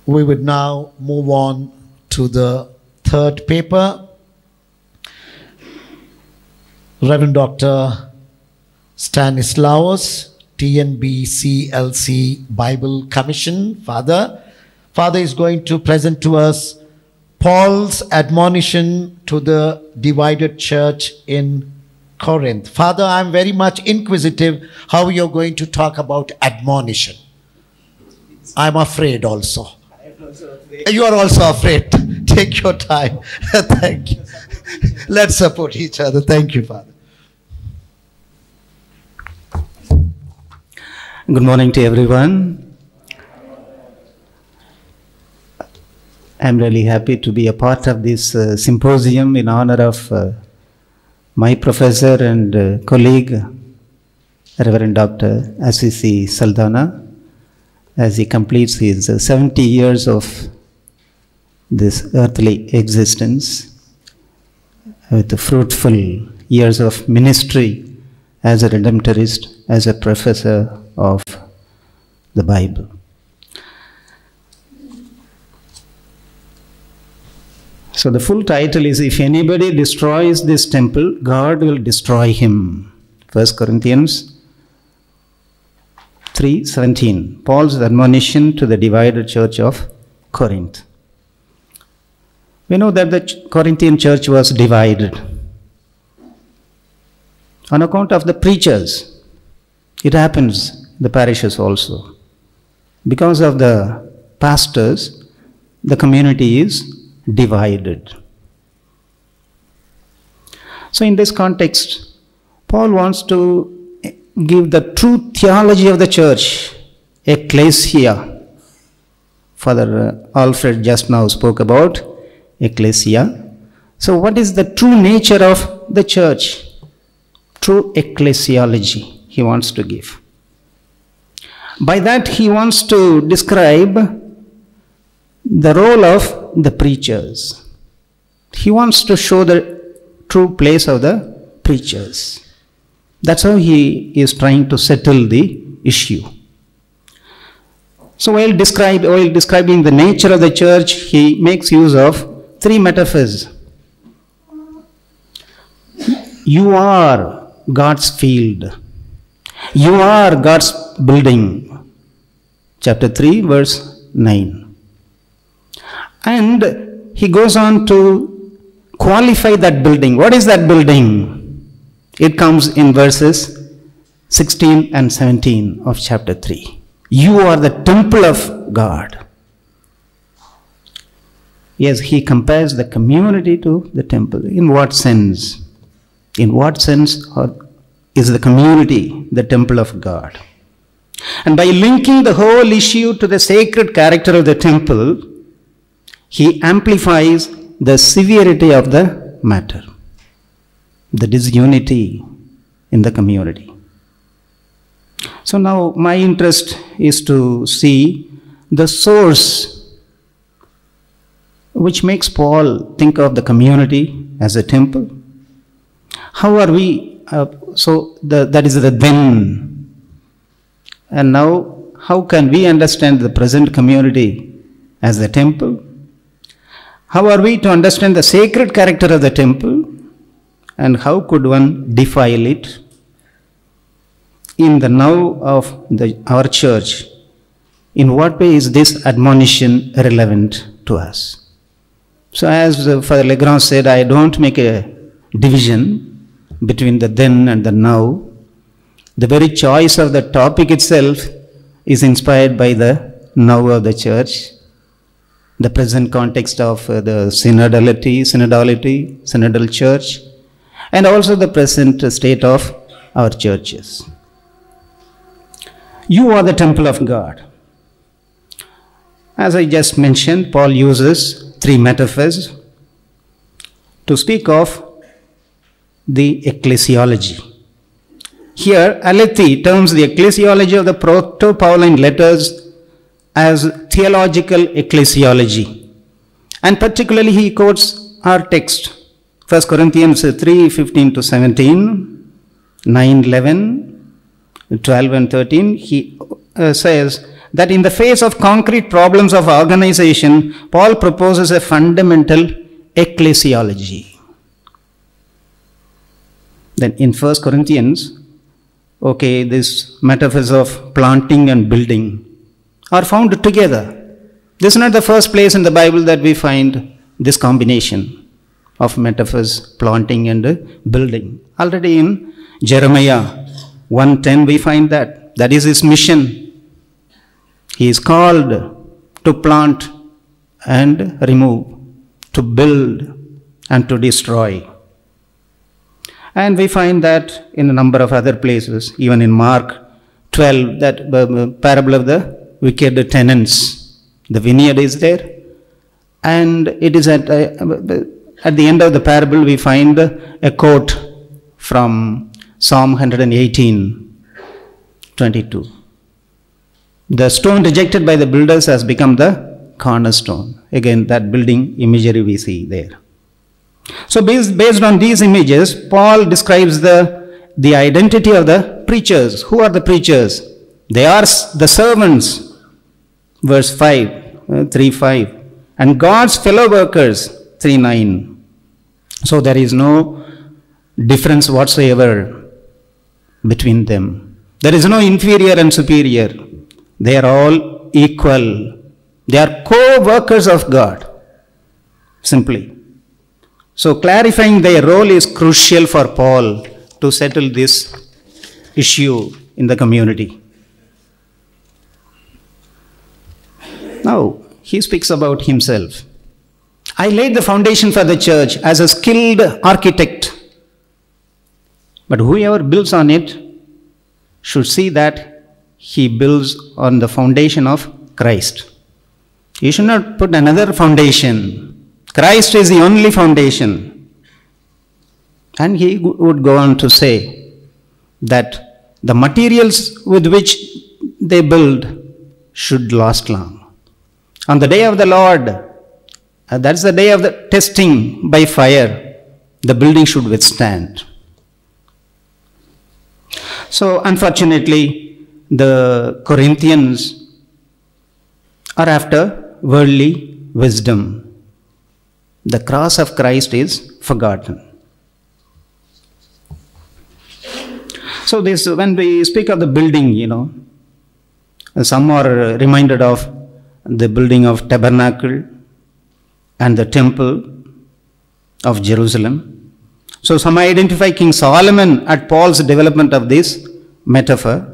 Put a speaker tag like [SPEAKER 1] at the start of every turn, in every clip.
[SPEAKER 1] We would now move on to the third paper. Reverend Dr. Stanislaus, TNBCLC Bible Commission, Father is going to present to us Paul's admonition to the divided church in Corinth. Father, I'm very much inquisitive how you're going to talk about admonition. I'm afraid also. You are also afraid. Take your time. Thank you. Let's support each other. Thank you, Father.
[SPEAKER 2] Good morning to everyone. I'm really happy to be a part of this symposium in honor of my professor and colleague, Reverend Dr. Assisi Saldana, as he completes his 70 years of this earthly existence with the fruitful years of ministry as a Redemptorist, as a professor of the Bible. So the full title is, If Anybody Destroys This Temple, God Will Destroy Him. 1 Corinthians 3:17. Paul's admonition to the divided church of Corinth. We know that the Corinthian church was divided on account of the preachers. It happens in the parishes also. Because of the pastors, the community is divided. So in this context, Paul wants to give the true theology of the church, ecclesia. Father Alfred just now spoke about ecclesia. So what is the true nature of the church? True ecclesiology he wants to give. By that he wants to describe the role of the preachers. He wants to show the true place of the preachers. That's how he is trying to settle the issue. So while describing the nature of the church, he makes use of three metaphors. You are God's field. You are God's building. Chapter 3, verse 9. And he goes on to qualify that building. What is that building? It comes in verses 16 and 17 of chapter 3. You are the temple of God. Yes, he compares the community to the temple. In what sense? In what sense is the community the temple of God? And by linking the whole issue to the sacred character of the temple, he amplifies the severity of the matter, the disunity in the community. So now my interest is to see the source which makes Paul think of the community as a temple. How are we, that is the then. And now, how can we understand the present community as the temple? How are we to understand the sacred character of the temple? And how could one defile it? In the now of our church, in what way is this admonition relevant to us? So as Father Legrand said, I don't make a division between the then and the now. The very choice of the topic itself is inspired by the now of the church, the present context of the synodal church, and also the present state of our churches. You are the temple of God. As I just mentioned, Paul uses three metaphors to speak of the ecclesiology. Here, Alethi terms the ecclesiology of the Proto-Pauline letters as theological ecclesiology. And particularly he quotes our text, 1 Corinthians 3:15-17, 9:11, 12 and 13. He says that in the face of concrete problems of organization, Paul proposes a fundamental ecclesiology. Then in 1 Corinthians, okay, this metaphors of planting and building are found together. This is not the first place in the Bible that we find this combination of metaphors, planting and building. Already in Jeremiah 1:10 we find that. That is his mission. He is called to plant and remove, to build and to destroy. And we find that in a number of other places, even in Mark 12, that parable of the wicked tenants. The vineyard is there, and it is at the end of the parable we find a quote from Psalm 118:22. The stone rejected by the builders has become the cornerstone. Again, that building imagery we see there. So based on these images, Paul describes the identity of the preachers. Who are the preachers? They are the servants. Verse 5, 3:5. And God's fellow workers, 3:9. So there is no difference whatsoever between them. There is no inferior and superior. They are all equal. They are co-workers of God. Simply. So clarifying their role is crucial for Paul to settle this issue in the community. Now, he speaks about himself. I laid the foundation for the church as a skilled architect. But whoever builds on it should see that he builds on the foundation of Christ. He should not put another foundation. Christ is the only foundation. And he would go on to say that the materials with which they build should last long. On the day of the Lord, that's the day of the testing by fire, the building should withstand. So unfortunately, the Corinthians are after worldly wisdom. The cross of Christ is forgotten. So this, when we speak of the building, some are reminded of the building of tabernacle and the temple of Jerusalem. So some identify King Solomon at Paul's development of this metaphor.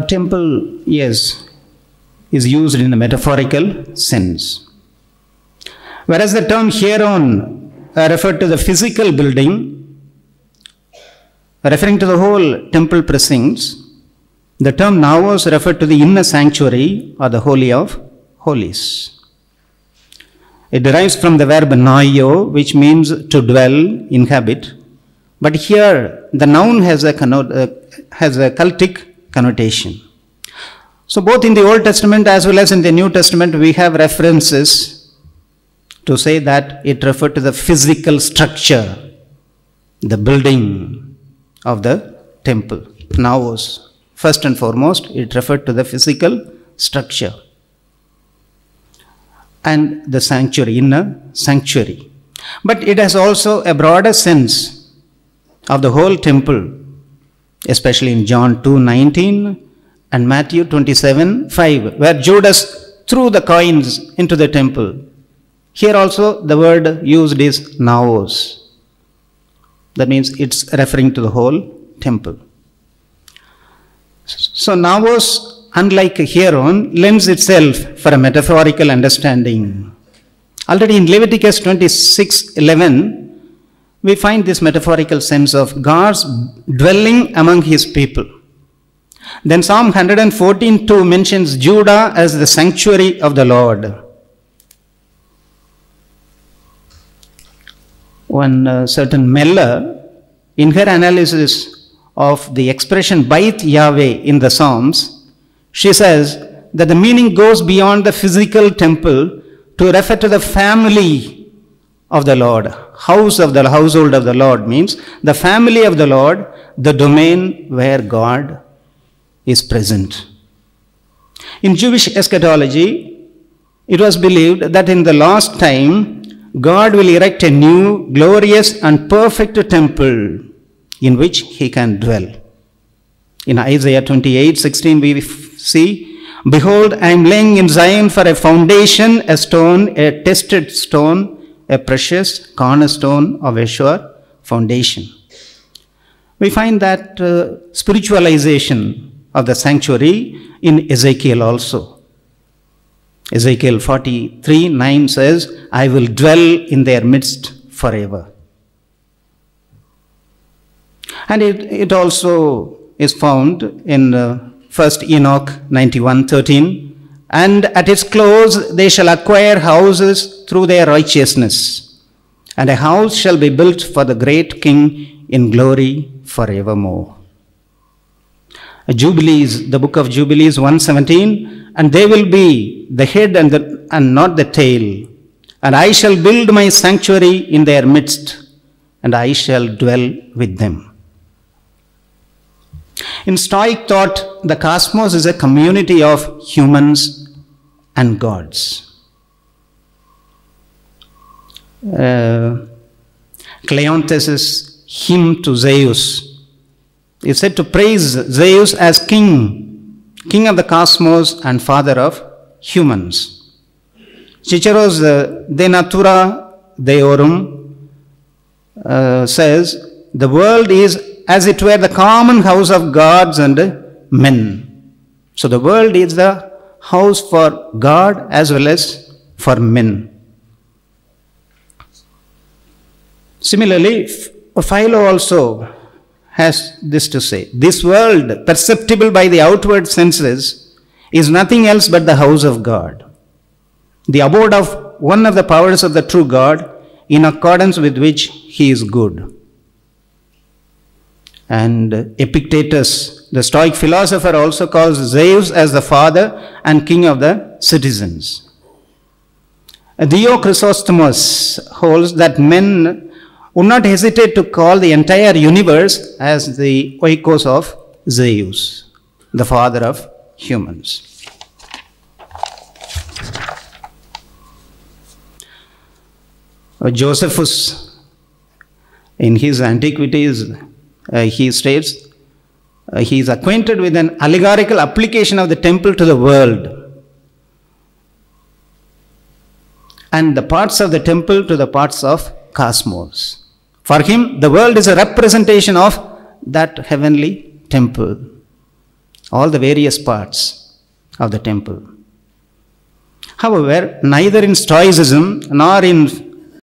[SPEAKER 2] Temple, yes, is used in a metaphorical sense. Whereas the term hereon referred to the physical building, referring to the whole temple precincts, the term naos referred to the inner sanctuary or the Holy of Holies. It derives from the verb naio, which means to dwell, inhabit. But here, the noun has a cultic connotation. So both in the Old Testament as well as in the New Testament, we have references to say that it referred to the physical structure, the building of the temple. Naos, first and foremost, it referred to the physical structure. And the sanctuary, inner sanctuary. But it has also a broader sense of the whole temple, especially in John 2:19 and Matthew 27:5, where Judas threw the coins into the temple. Here also the word used is naos. That means it's referring to the whole temple. So naos, unlike hereon, lends itself for a metaphorical understanding. Already in Leviticus 26:11, we find this metaphorical sense of God's dwelling among his people. Then Psalm 114:2 mentions Judah as the sanctuary of the Lord. One certain Meller, in her analysis of the expression Bait Yahweh in the Psalms, she says that the meaning goes beyond the physical temple to refer to the family of the Lord. House of the household of the Lord means the family of the Lord, the domain where God is present. In Jewish eschatology, it was believed that in the last time, God will erect a new, glorious and perfect temple in which he can dwell. In Isaiah 28:16 we see, "Behold, I am laying in Zion for a foundation, a stone, a tested stone, a precious cornerstone of a sure foundation." We find that spiritualization of the sanctuary in Ezekiel also. Ezekiel 43:9 says, "I will dwell in their midst forever." And it also is found in 1 Enoch 91:13. "And at its close they shall acquire houses through their righteousness, and a house shall be built for the great King in glory forevermore." Jubilees, the book of Jubilees 1:17, "And they will be the head and not the tail. And I shall build my sanctuary in their midst, and I shall dwell with them." In Stoic thought, the cosmos is a community of humans and gods. Cleanthes' hymn to Zeus is said to praise Zeus as king of the cosmos and father of humans. Cicero's De Natura Deorum says, "The world is as it were the common house of gods and men." So the world is the house for God as well as for men. Similarly, Philo also has this to say, "This world, perceptible by the outward senses, is nothing else but the house of God, the abode of one of the powers of the true God, in accordance with which he is good." And Epictetus, the Stoic philosopher, also calls Zeus as the father and king of the citizens. Dio Chrysostomos holds that men would not hesitate to call the entire universe as the oikos of Zeus, the father of humans. Josephus, in his Antiquities, he states, he is acquainted with an allegorical application of the temple to the world, and the parts of the temple to the parts of cosmos. For him, the world is a representation of that heavenly temple, all the various parts of the temple. However, neither in Stoicism nor in